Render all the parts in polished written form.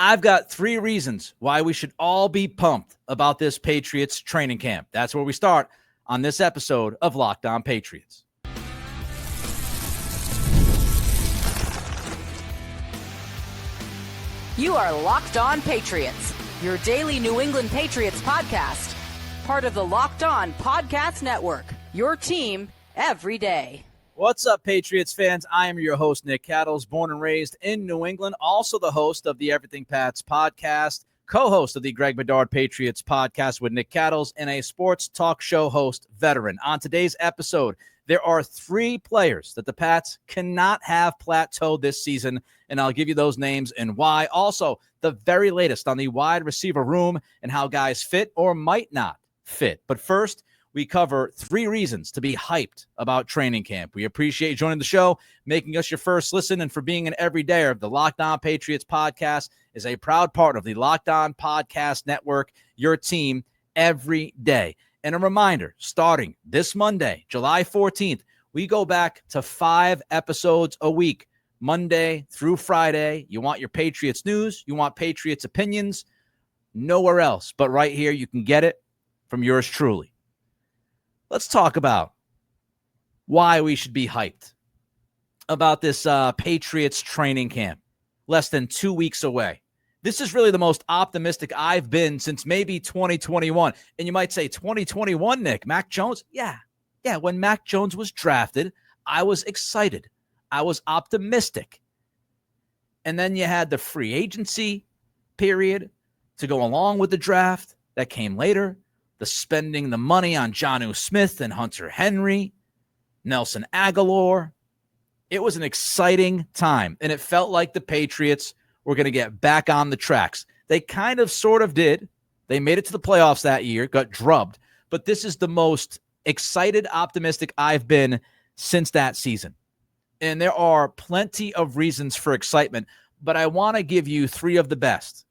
I've got 3 reasons why we should all be pumped about this Patriots training camp. That's where we start on this episode of Locked On Patriots. You are Locked On Patriots, your daily New England Patriots podcast. Part of the Locked On Podcast Network, your team every day. What's up, Patriots fans? I am your host, Nick Cattles, born and raised in New England, also the host of the Everything Pats podcast, co-host of the Greg Bedard Patriots podcast with Nick Cattles, and a sports talk show host veteran. On today's episode, there are 3 players that the Pats cannot have plateaued this season, and I'll give you those names and why. Also, the very latest on the wide receiver room and how guys fit or might not fit. But first, we cover 3 reasons to be hyped about training camp. We appreciate you joining the show, making us your first listen, and for being an everydayer. The Locked On Patriots podcast is a proud partner of the Locked On Podcast Network, your team every day. And a reminder, starting this Monday, July 14th, we go back to 5 episodes a week, Monday through Friday. You want your Patriots news, you want Patriots opinions, nowhere else but right here. You can get it from yours truly. Let's talk about why we should be hyped about this Patriots training camp. Less than 2 weeks away. This is really the most optimistic I've been since maybe 2021. And you might say, 2021, Nick, Mac Jones? Yeah, when Mac Jones was drafted, I was excited. I was optimistic. And then you had the free agency period to go along with the draft that came later. The spending the money on Jonnu Smith and Hunter Henry, Nelson Aguilar. It was an exciting time, and it felt like the Patriots were going to get back on the tracks. They kind of sort of did. They made it to the playoffs that year, got drubbed, but this is the most excited, optimistic I've been since that season. And there are plenty of reasons for excitement, but I want to give you 3 of the best.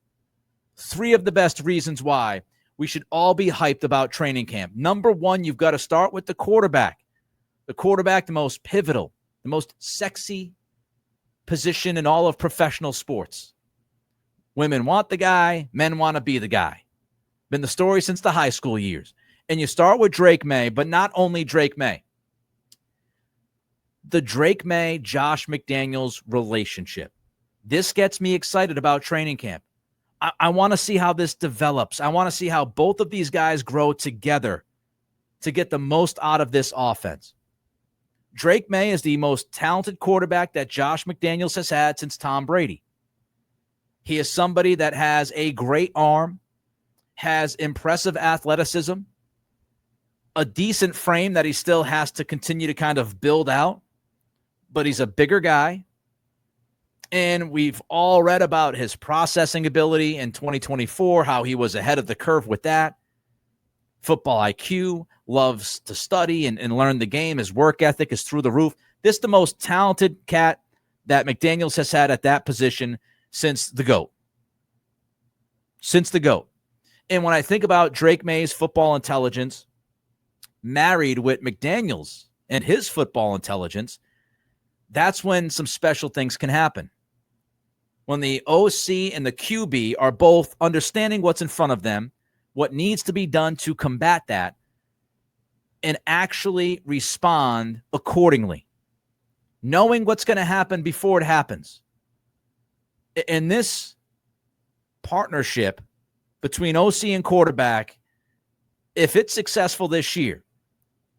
3 of the best reasons why we should all be hyped about training camp. Number 1, you've got to start with the quarterback. The quarterback, the most pivotal, the most sexy position in all of professional sports. Women want the guy, men want to be the guy. Been the story since the high school years. And you start with Drake Maye, but not only Drake Maye. The Drake Maye, Josh McDaniels relationship. This gets me excited about training camp. I want to see how this develops. I want to see how both of these guys grow together to get the most out of this offense. Drake Maye is the most talented quarterback that Josh McDaniels has had since Tom Brady. He is somebody that has a great arm, has impressive athleticism, a decent frame that he still has to continue to kind of build out, but he's a bigger guy. And we've all read about his processing ability in 2024, how he was ahead of the curve with that. Football IQ, loves to study and learn the game. His work ethic is through the roof. This is the most talented cat that McDaniels has had at that position since the GOAT. Since the GOAT. And when I think about Drake Maye's football intelligence married with McDaniels and his football intelligence, that's when some special things can happen. When the OC and the QB are both understanding what's in front of them, what needs to be done to combat that, and actually respond accordingly, knowing what's going to happen before it happens. In this partnership between OC and quarterback, if it's successful this year,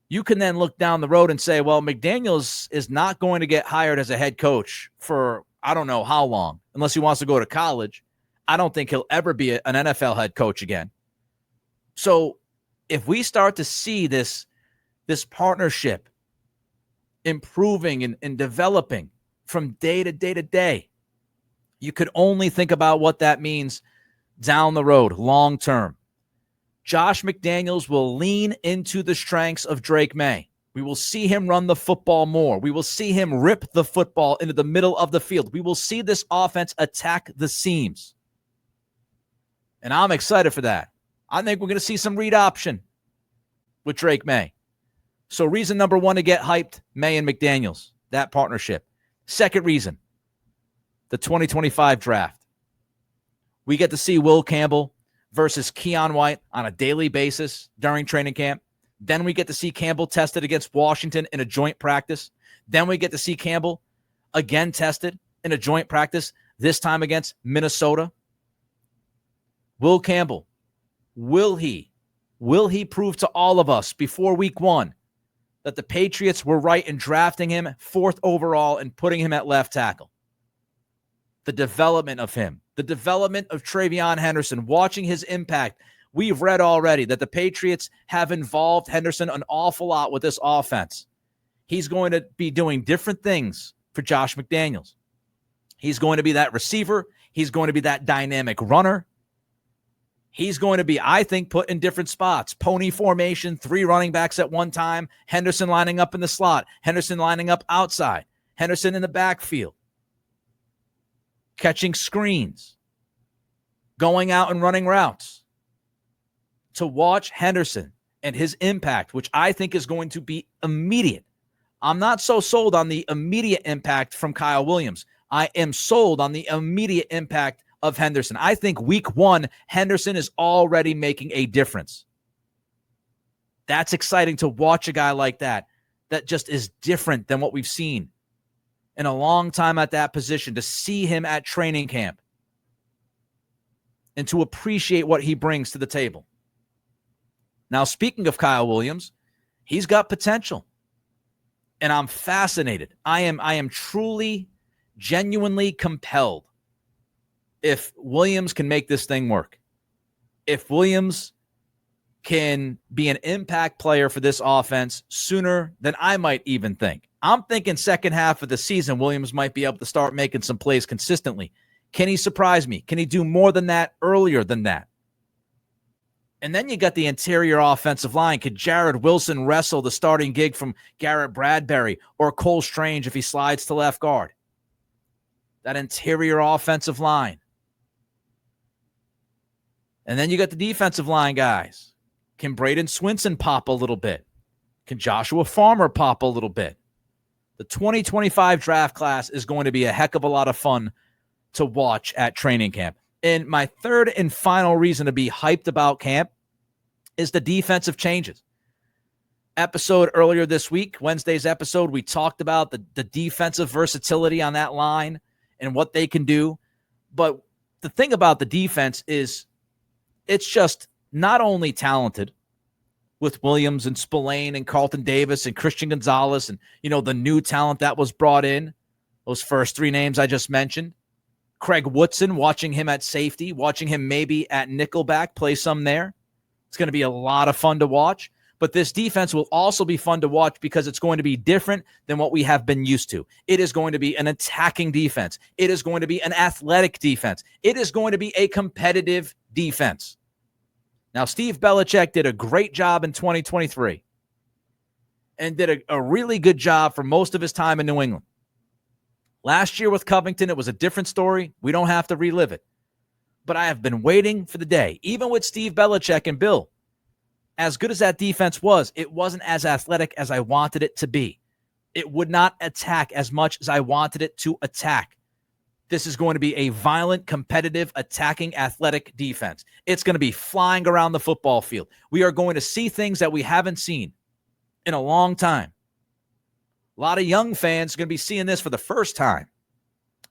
you can then look down the road and say, well, McDaniels is not going to get hired as a head coach for I don't know how long, unless he wants to go to college. I don't think he'll ever be an NFL head coach again. So if we start to see this partnership improving and developing from day to day to day, you could only think about what that means down the road, long term. Josh McDaniels will lean into the strengths of Drake Maye. We will see him run the football more. We will see him rip the football into the middle of the field. We will see this offense attack the seams. And I'm excited for that. I think we're going to see some read option with Drake Maye. So reason number 1 to get hyped, Maye and McDaniels, that partnership. Second reason, the 2025 draft. We get to see Will Campbell versus Keion White on a daily basis during training camp. Then we get to see Campbell tested against Washington in a joint practice. Then we get to see Campbell again tested in a joint practice, this time against Minnesota. Will Campbell, will he prove to all of us before week 1 that the Patriots were right in drafting him 4th overall and putting him at left tackle? The development of him, the development of Travion Henderson, watching his impact. We've read already that the Patriots have involved Henderson an awful lot with this offense. He's going to be doing different things for Josh McDaniels. He's going to be that receiver. He's going to be that dynamic runner. He's going to be, I think, put in different spots. Pony formation, 3 running backs at one time. Henderson lining up in the slot. Henderson lining up outside. Henderson in the backfield. Catching screens. Going out and running routes. To watch Henderson and his impact, which I think is going to be immediate. I'm not so sold on the immediate impact from Kyle Williams. I am sold on the immediate impact of Henderson. I think week 1, Henderson is already making a difference. That's exciting to watch a guy like that just is different than what we've seen in a long time at that position, to see him at training camp and to appreciate what he brings to the table. Now, speaking of Kyle Williams, he's got potential. And I'm fascinated. I am truly, genuinely compelled if Williams can make this thing work. If Williams can be an impact player for this offense sooner than I might even think. I'm thinking second half of the season, Williams might be able to start making some plays consistently. Can he surprise me? Can he do more than that earlier than that? And then you got the interior offensive line. Could Jared Wilson wrestle the starting gig from Garrett Bradbury or Cole Strange if he slides to left guard? That interior offensive line. And then you got the defensive line guys. Can Braden Swinson pop a little bit? Can Joshua Farmer pop a little bit? The 2025 draft class is going to be a heck of a lot of fun to watch at training camp. And my third and final reason to be hyped about camp is the defensive changes. Episode earlier this week, Wednesday's episode, we talked about the defensive versatility on that line and what they can do. But the thing about the defense is it's just not only talented with Williams and Spillane and Carlton Davis and Christian Gonzalez and, the new talent that was brought in, those first 3 names I just mentioned. Craig Woodson, watching him at safety, watching him maybe at nickelback, play some there. It's going to be a lot of fun to watch. But this defense will also be fun to watch because it's going to be different than what we have been used to. It is going to be an attacking defense. It is going to be an athletic defense. It is going to be a competitive defense. Now, Steve Belichick did a great job in 2023 and did a really good job for most of his time in New England. Last year with Covington, it was a different story. We don't have to relive it. But I have been waiting for the day, even with Steve Belichick and Bill. As good as that defense was, it wasn't as athletic as I wanted it to be. It would not attack as much as I wanted it to attack. This is going to be a violent, competitive, attacking, athletic defense. It's going to be flying around the football field. We are going to see things that we haven't seen in a long time. A lot of young fans are going to be seeing this for the first time.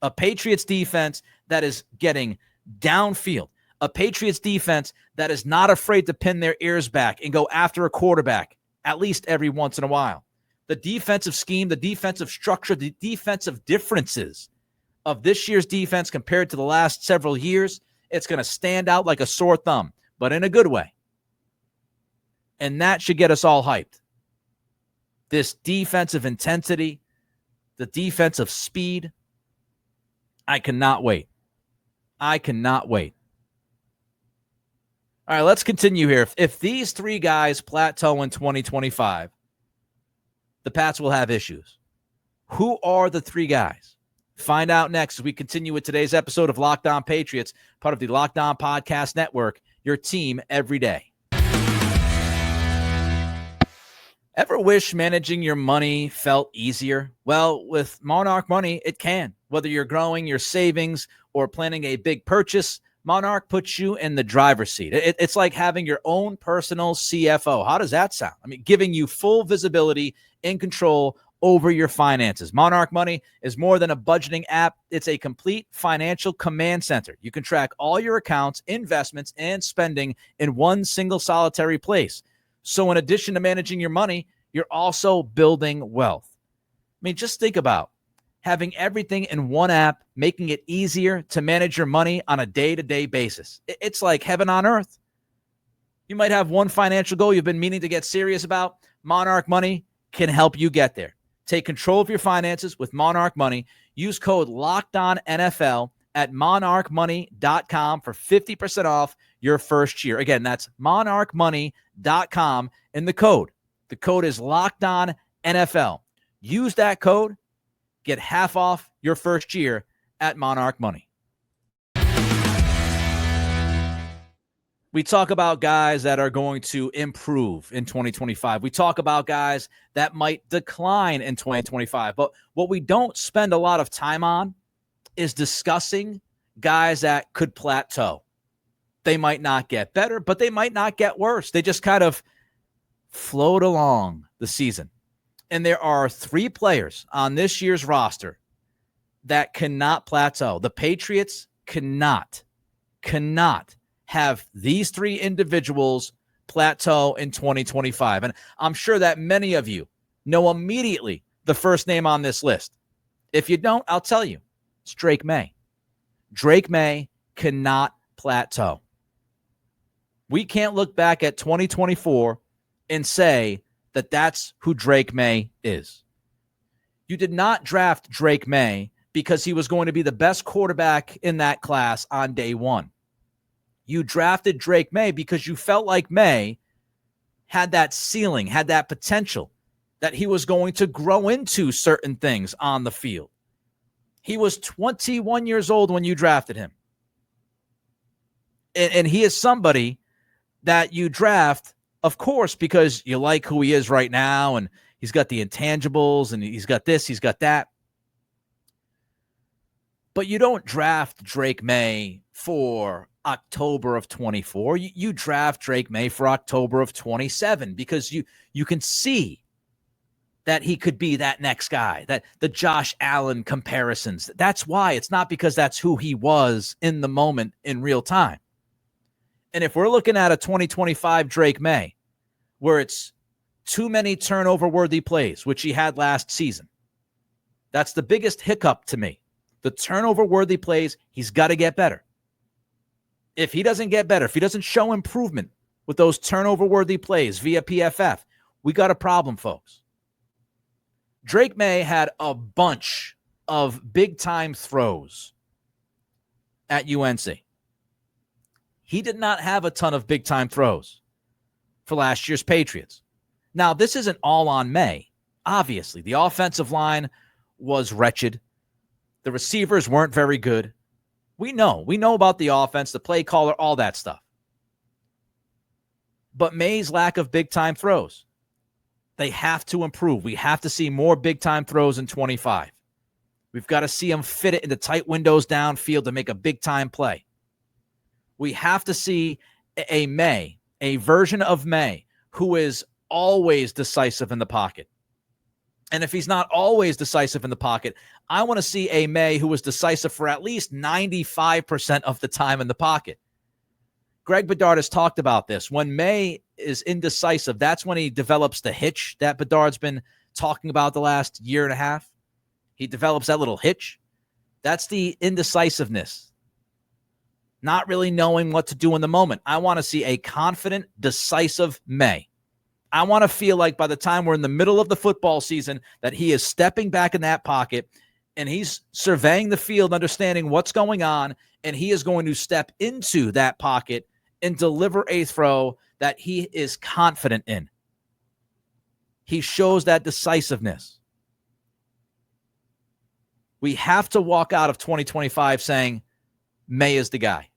A Patriots defense that is getting downfield. A Patriots defense that is not afraid to pin their ears back and go after a quarterback at least every once in a while. The defensive scheme, the defensive structure, the defensive differences of this year's defense compared to the last several years, it's going to stand out like a sore thumb, but in a good way. And that should get us all hyped. This defensive intensity, the defensive speed, I cannot wait. I cannot wait. All right, let's continue here. If these 3 guys plateau in 2025, the Pats will have issues. Who are the 3 guys? Find out next as we continue with today's episode of Locked On Patriots, part of the Locked On Podcast Network, your team every day. Ever wish managing your money felt easier? Well, with Monarch Money, it can. Whether you're growing your savings or planning a big purchase, Monarch puts you in the driver's seat. It's like having your own personal CFO. How does that sound? I mean, giving you full visibility and control over your finances. Monarch Money is more than a budgeting app. It's a complete financial command center. You can track all your accounts, investments, and spending in one single solitary place. So in addition to managing your money, you're also building wealth. I mean, just think about having everything in one app, making it easier to manage your money on a day-to-day basis. It's like heaven on earth. You might have one financial goal you've been meaning to get serious about. Monarch Money can help you get there. Take control of your finances with Monarch Money. Use code LOCKEDONNFL at monarchmoney.com for 50% off your first year. Again, that's monarchmoney.com and the code. The code is LOCKEDONNFL. Use that code. Get half off your first year at Monarch Money. We talk about guys that are going to improve in 2025. We talk about guys that might decline in 2025. But what we don't spend a lot of time on is discussing guys that could plateau. They might not get better, but they might not get worse. They just kind of float along the season. And there are 3 players on this year's roster that cannot plateau. The Patriots cannot have these 3 individuals plateau in 2025. And I'm sure that many of you know immediately the first name on this list. If you don't, I'll tell you. It's Drake Maye. Drake Maye cannot plateau. We can't look back at 2024 and say that that's who Drake Maye is. You did not draft Drake Maye because he was going to be the best quarterback in that class on day one. You drafted Drake Maye because you felt like Maye had that ceiling, had that potential, that he was going to grow into certain things on the field. He was 21 years old when you drafted him. And he is somebody that you draft, of course, because you like who he is right now, and he's got the intangibles, and he's got this, he's got that. But you don't draft Drake Maye for October of 24. You draft Drake Maye for October of 27 because you can see that he could be that next guy, that the Josh Allen comparisons. That's why. It's not because that's who he was in the moment in real time. And if we're looking at a 2025 Drake Maye, where it's too many turnover-worthy plays, which he had last season, that's the biggest hiccup to me. The turnover-worthy plays, he's got to get better. If he doesn't get better, if he doesn't show improvement with those turnover-worthy plays via PFF, we got a problem, folks. Drake Maye had a bunch of big-time throws at UNC. He did not have a ton of big-time throws for last year's Patriots. Now, this isn't all on Maye. Obviously, the offensive line was wretched. The receivers weren't very good. We know about the offense, the play caller, all that stuff. But Maye's lack of big-time throws, they have to improve. We have to see more big-time throws in 25. We've got to see him fit it into tight windows downfield to make a big-time play. We have to see a Maye, a version of Maye, who is always decisive in the pocket. And if he's not always decisive in the pocket, I want to see a Maye who was decisive for at least 95% of the time in the pocket. Greg Bedard has talked about this. When Maye is indecisive, that's when he develops the hitch that Bedard's been talking about the last year and a half. He develops that little hitch. That's the indecisiveness. Not really knowing what to do in the moment. I want to see a confident, decisive Maye. I want to feel like by the time we're in the middle of the football season that he is stepping back in that pocket and he's surveying the field, understanding what's going on, and he is going to step into that pocket and deliver a throw that he is confident in. He shows that decisiveness. We have to walk out of 2025 saying Maye is the guy.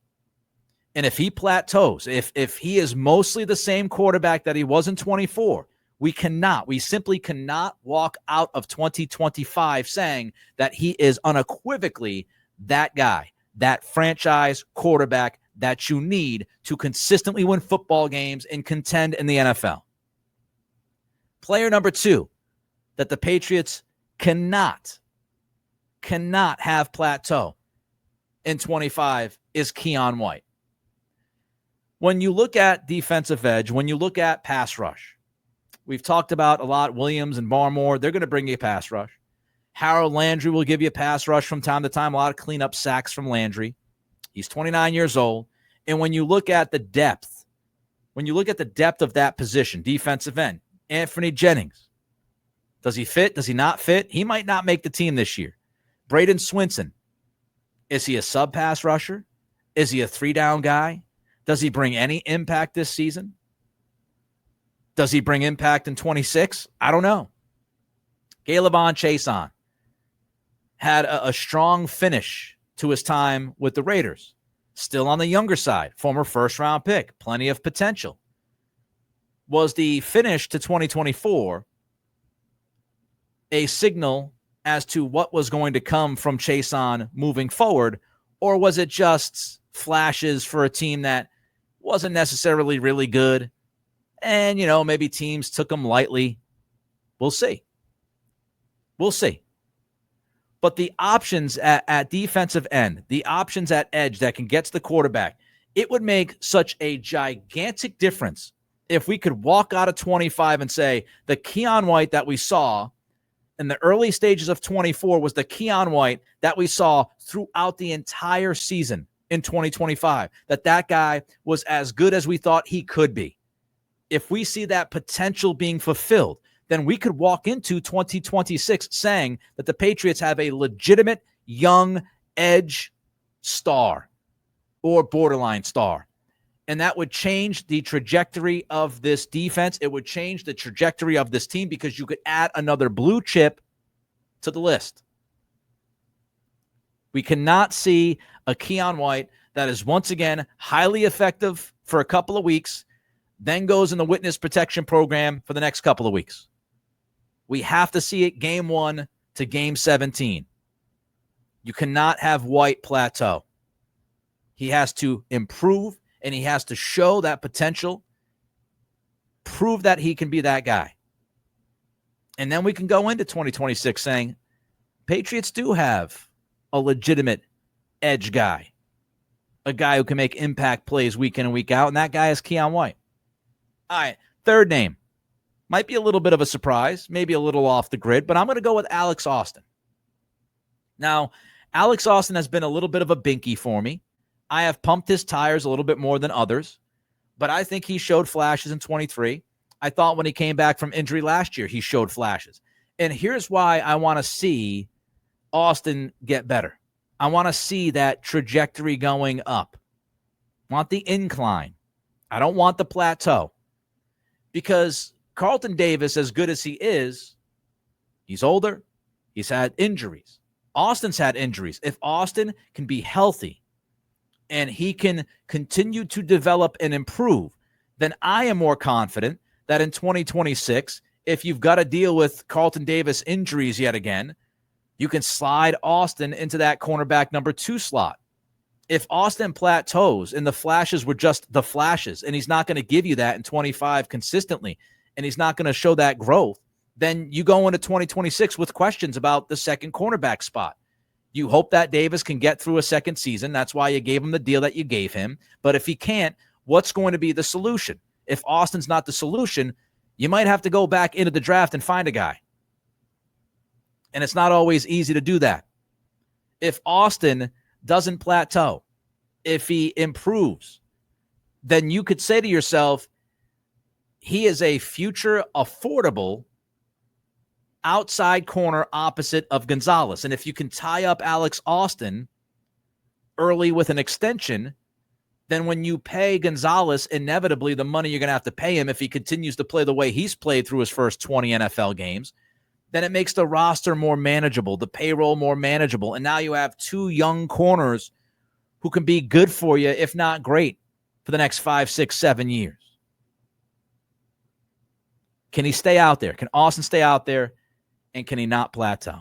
And if he plateaus, if he is mostly the same quarterback that he was in 24, we simply cannot walk out of 2025 saying that he is unequivocally that guy, that franchise quarterback that you need to consistently win football games and contend in the NFL. Player number 2 that the Patriots cannot have plateau in 25 is Keon White. When you look at defensive edge, when you look at pass rush, we've talked about a lot, Williams and Barmore, they're going to bring you a pass rush. Harold Landry will give you a pass rush from time to time, a lot of cleanup sacks from Landry. He's 29 years old. And when you look at the depth, of that position, defensive end, Anthony Jennings, does he fit? Does he not fit? He might not make the team this year. Braden Swinson, is he a sub-pass rusher? Is he a 3-down guy? Does he bring any impact this season? Does he bring impact in 26? I don't know. Calebon Chason had a strong finish to his time with the Raiders. Still on the younger side, former first-round pick, plenty of potential. Was the finish to 2024 a signal as to what was going to come from Chason moving forward, or was it just flashes for a team that wasn't necessarily really good and, maybe teams took him lightly? We'll see. But the options at defensive end, the options at edge that can get to the quarterback, it would make such a gigantic difference if we could walk out of 25 and say the Keon White that we saw in the early stages of 24 was the Keon White that we saw throughout the entire season in 2025, that guy was as good as we thought he could be. If we see that potential being fulfilled, then we could walk into 2026 saying that the Patriots have a legitimate young edge star or borderline star. And that would change the trajectory of this defense. It would change the trajectory of this team because you could add another blue chip to the list. We cannot see a Keon White that is once again highly effective for a couple of weeks, then goes in the witness protection program for the next couple of weeks. We have to see it game 1 to game 17. You cannot have White plateau. He has to improve, and he has to show that potential, prove that he can be that guy. And then we can go into 2026 saying, Patriots do have a legitimate edge guy, a guy who can make impact plays week in and week out, and that guy is Keon White. All right, third name. Might be a little bit of a surprise, maybe a little off the grid, but I'm going to go with Alex Austin. Now, Alex Austin has been a little bit of a binky for me. I have pumped his tires a little bit more than others, but I think he showed flashes in 23. I thought when he came back from injury last year, he showed flashes. And here's why I want to see Austin get better. I want to see that trajectory going up. I want the incline. I don't want the plateau. Because Carlton Davis, as good as he is, he's older. He's had injuries. Austin's had injuries. If Austin can be healthy and he can continue to develop and improve, then I am more confident that in 2026, if you've got to deal with Carlton Davis injuries yet again, you can slide Austin into that cornerback number 2 slot. If Austin plateaus and the flashes were just the flashes, and he's not going to give you that in 25 consistently, and he's not going to show that growth, then you go into 2026 with questions about the second cornerback spot. You hope that Davis can get through a second season. That's why you gave him the deal that you gave him. But if he can't, what's going to be the solution? If Austin's not the solution, you might have to go back into the draft and find a guy. And it's not always easy to do that. If Austin doesn't plateau, if he improves, then you could say to yourself, he is a future affordable outside corner opposite of Gonzalez. And if you can tie up Alex Austin early with an extension, then when you pay Gonzalez, inevitably the money you're going to have to pay him if he continues to play the way he's played through his first 20 NFL games, then it makes the roster more manageable, the payroll more manageable. And now you have 2 young corners who can be good for you, if not great, for the next 5, 6, 7 years. Can he stay out there? Can Austin stay out there? And can he not plateau?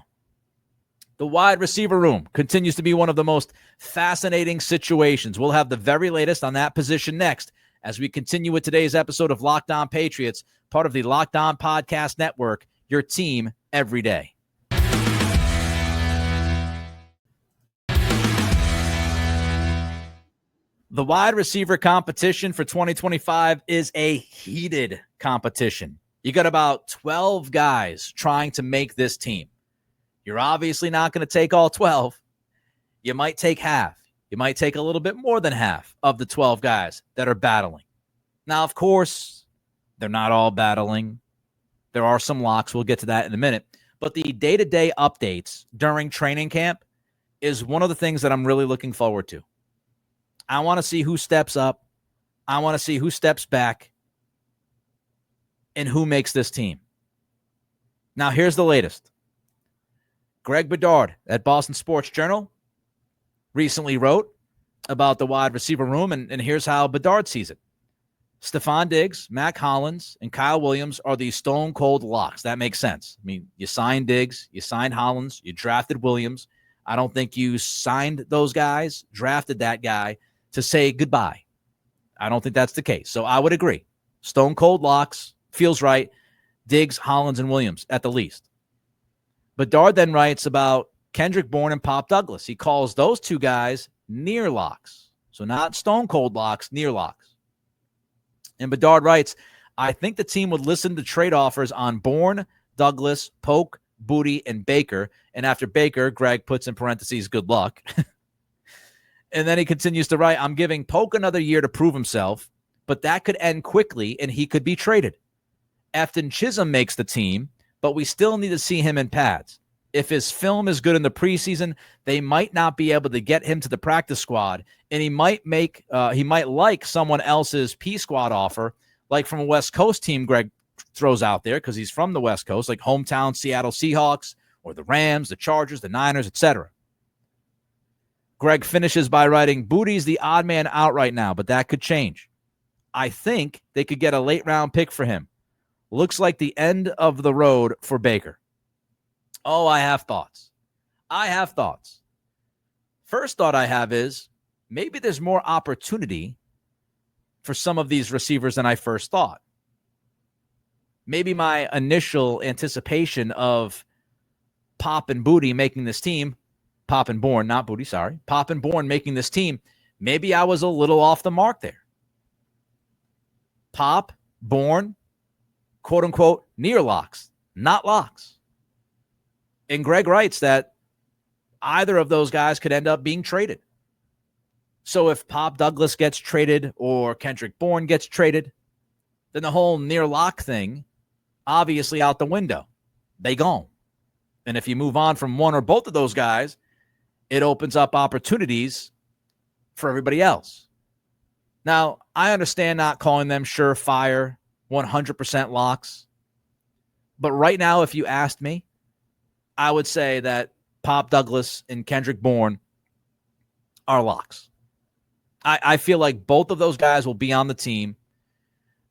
The wide receiver room continues to be one of the most fascinating situations. We'll have the very latest on that position next as we continue with today's episode of Locked On Patriots, part of the Locked On Podcast Network, your team every day. The wide receiver competition for 2025 is a heated competition. You got about 12 guys trying to make this team. You're obviously not going to take all 12. You might take half. You might take a little bit more than half of the 12 guys that are battling. Now, of course, they're not all battling. There are some locks. We'll get to that in a minute. But the day-to-day updates during training camp is one of the things that I'm really looking forward to. I want to see who steps up. I want to see who steps back and who makes this team. Now, here's the latest. Greg Bedard at Boston Sports Journal recently wrote about the wide receiver room, and here's how Bedard sees it. Stefon Diggs, Mack Hollins, and Kyle Williams are the stone-cold locks. That makes sense. I mean, you signed Diggs, you signed Hollins, you drafted Williams. I don't think you signed those guys, drafted that guy to say goodbye. I don't think that's the case. So I would agree. Stone-cold locks, feels right. Diggs, Hollins, and Williams at the least. Bedard then writes about Kendrick Bourne and Pop Douglas. He calls those two guys near locks. So not stone-cold locks, near locks. And Bedard writes, I think the team would listen to trade offers on Bourne, Douglas, Polk, Booty, and Baker. And after Baker, Greg puts in parentheses, good luck. And then he continues to write, I'm giving Polk another year to prove himself, but that could end quickly and he could be traded. Efton Chisholm makes the team, but we still need to see him in pads. If his film is good in the preseason, they might not be able to get him to the practice squad, and he might like someone else's P squad offer, like from a West Coast team Greg throws out there because he's from the West Coast, like hometown Seattle Seahawks or the Rams, the Chargers, the Niners, etc. Greg finishes by writing, Booty's the odd man out right now, but that could change. I think they could get a late round pick for him. Looks like the end of the road for Baker. Oh, I have thoughts. First thought I have is maybe there's more opportunity for some of these receivers than I first thought. Maybe my initial anticipation of Pop and Booty making this team, Pop and Bourne, not Booty, sorry, Pop and Bourne making this team, maybe I was a little off the mark there. Pop, Bourne, quote unquote, near locks, not locks. And Greg writes that either of those guys could end up being traded. So if Pop Douglas gets traded or Kendrick Bourne gets traded, then the whole near lock thing, obviously out the window. They gone. And if you move on from one or both of those guys, it opens up opportunities for everybody else. Now, I understand not calling them surefire 100% locks. But right now, if you asked me, I would say that Pop Douglas and Kendrick Bourne are locks. I feel like both of those guys will be on the team.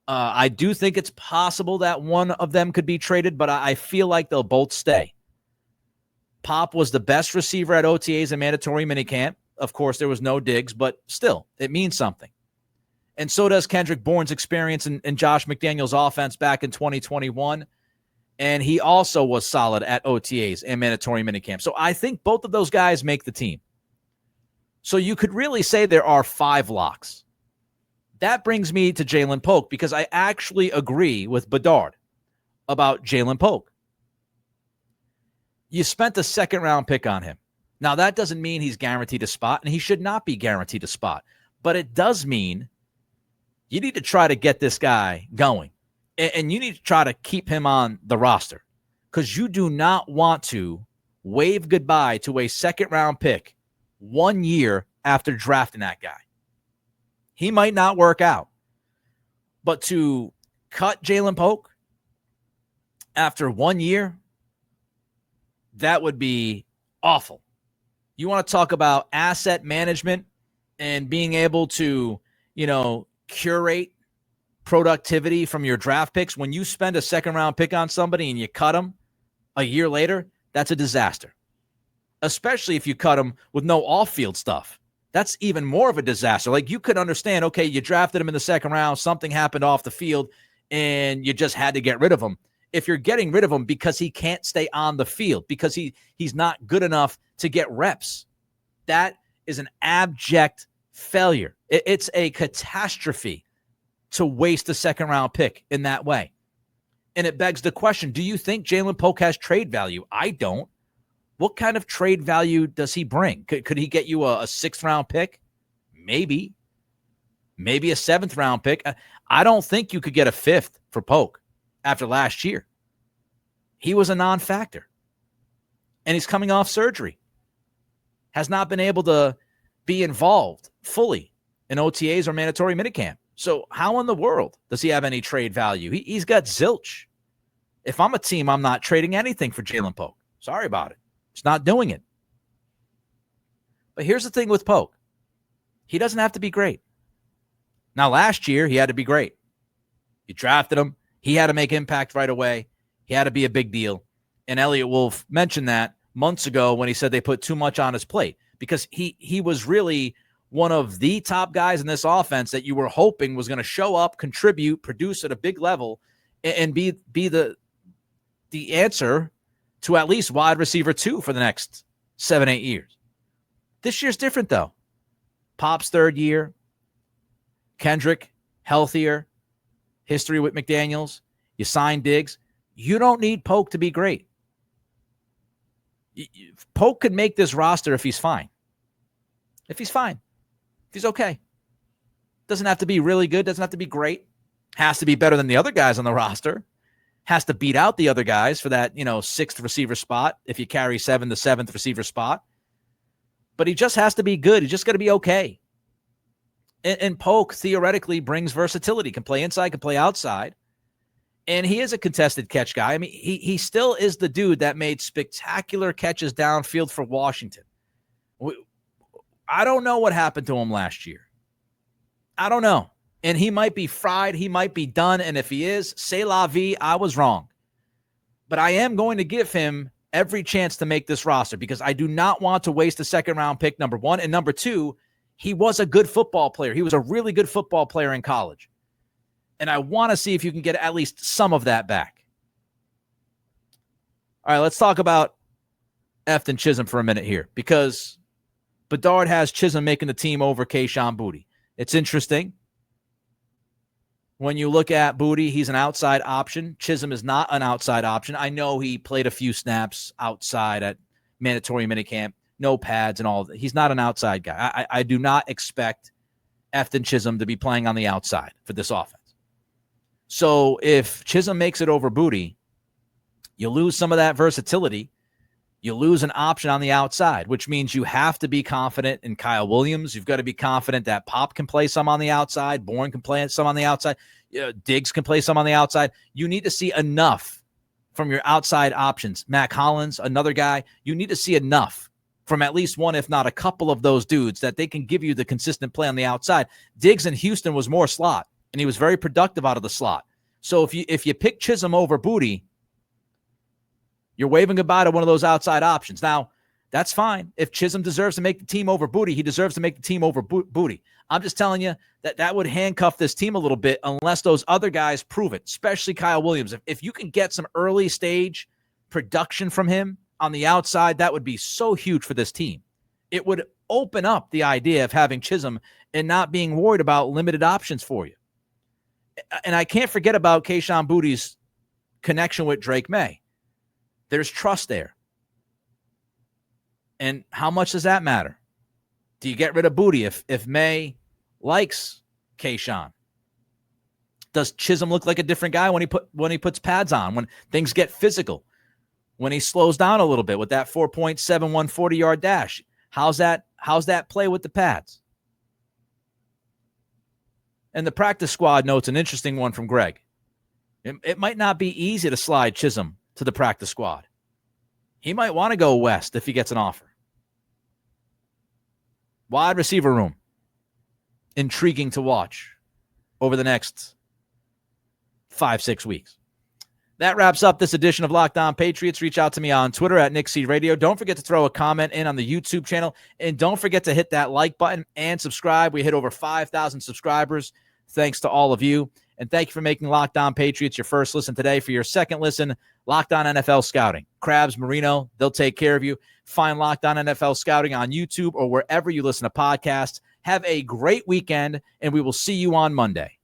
I do think it's possible that one of them could be traded, but I feel like they'll both stay. Pop was the best receiver at OTAs and mandatory minicamp. Of course, there was no Diggs, but still, it means something. And so does Kendrick Bourne's experience in Josh McDaniels' offense back in 2021. And he also was solid at OTAs and mandatory minicamp. So I think both of those guys make the team. So you could really say there are 5 locks. That brings me to Jalen Polk because I actually agree with Bedard about Jalen Polk. You spent a second-round pick on him. Now, that doesn't mean he's guaranteed a spot, and he should not be guaranteed a spot. But it does mean you need to try to get this guy going. And you need to try to keep him on the roster because you do not want to wave goodbye to a second-round pick 1 year after drafting that guy. He might not work out. But to cut Jalen Polk after 1 year, that would be awful. You want to talk about asset management and being able to, curate productivity from your draft picks. When you spend a second-round pick on somebody and you cut them a year later, that's a disaster. especially if you cut him with no off-field stuff. That's even more of a disaster. Like, you could understand, okay, you drafted him in the second round, something happened off the field, and you just had to get rid of him. If you're getting rid of him because he can't stay on the field, because he's not good enough to get reps, that is an abject failure. It's a catastrophe to waste a second-round pick in that way. And it begs the question, do you think Jalen Polk has trade value? I don't. What kind of trade value does he bring? Could he get you a sixth-round pick? Maybe. Maybe a seventh-round pick. I don't think you could get a fifth for Polk after last year. He was a non-factor. And he's coming off surgery. Has not been able to be involved fully in OTAs or mandatory minicamp. So how in the world does he have any trade value? He's got zilch. If I'm a team, I'm not trading anything for Jalen Polk. Sorry about it. It's not doing it. But here's the thing with Polk. He doesn't have to be great. Now, last year, he had to be great. You drafted him. He had to make impact right away. He had to be a big deal. And Elliot Wolf mentioned that months ago when he said they put too much on his plate, because he was really one of the top guys in this offense that you were hoping was going to show up, contribute, produce at a big level, and be the answer to at least wide receiver 2 for the next 7-8 years. This year's different, though. Pop's third year. Kendrick, healthier. History with McDaniels. You signed Diggs. You don't need Polk to be great. Polk could make this roster if he's fine. If he's fine. If he's okay. Doesn't have to be really good. Doesn't have to be great. Has to be better than the other guys on the roster. Has to beat out the other guys for that, sixth receiver spot if you carry the seventh receiver spot. But he just has to be good. He's just got to be okay. And Polk theoretically brings versatility. Can play inside, can play outside. And he is a contested catch guy. I mean, he still is the dude that made spectacular catches downfield for Washington. I don't know what happened to him last year. I don't know. And he might be fried. He might be done. And if he is, c'est la vie, I was wrong. But I am going to give him every chance to make this roster because I do not want to waste a second-round pick, number one. And number two, he was a good football player. He was a really good football player in college. And I want to see if you can get at least some of that back. All right, let's talk about Efton Chisholm for a minute here because Bedard has Chisholm making the team over Keion Boutte. It's interesting. When you look at Boutte, he's an outside option. Chisholm is not an outside option. I know he played a few snaps outside at mandatory minicamp, no pads and all of that. He's not an outside guy. I do not expect Efton Chisholm to be playing on the outside for this offense. So if Chisholm makes it over Boutte, you lose some of that versatility. You lose an option on the outside, which means you have to be confident in Kyle Williams. You've got to be confident that Pop can play some on the outside. Bourne can play some on the outside. Diggs can play some on the outside. You need to see enough from your outside options. Mack Hollins, another guy. You need to see enough from at least one, if not a couple of those dudes that they can give you the consistent play on the outside. Diggs in Houston was more slot, and he was very productive out of the slot. So if you pick Chisholm over Boutte, you're waving goodbye to one of those outside options. Now, that's fine. If Chisholm deserves to make the team over Boutte, he deserves to make the team over Boutte. I'm just telling you that would handcuff this team a little bit unless those other guys prove it, especially Kyle Williams. If you can get some early stage production from him on the outside, that would be so huge for this team. It would open up the idea of having Chisholm and not being worried about limited options for you. And I can't forget about Keion Boutte's connection with Drake Maye. There's trust there. And how much does that matter? Do you get rid of Boutte if Maye likes Keion? Does Chisholm look like a different guy when he puts pads on, when things get physical, when he slows down a little bit with that 4.71 40-yard dash? How's that play with the pads? And the practice squad notes an interesting one from Greg. It might not be easy to slide Chisholm to the practice squad. He might want to go west if he gets an offer. Wide receiver room. Intriguing to watch over the next 5-6 weeks. That wraps up this edition of Locked On Patriots. Reach out to me on Twitter at NickCRadio. Don't forget to throw a comment in on the YouTube channel. And don't forget to hit that like button and subscribe. We hit over 5,000 subscribers. Thanks to all of you. And thank you for making Locked On Patriots your first listen today. For your second listen, Locked On NFL Scouting. Krabs, Marino, they'll take care of you. Find Locked On NFL Scouting on YouTube or wherever you listen to podcasts. Have a great weekend, and we will see you on Monday.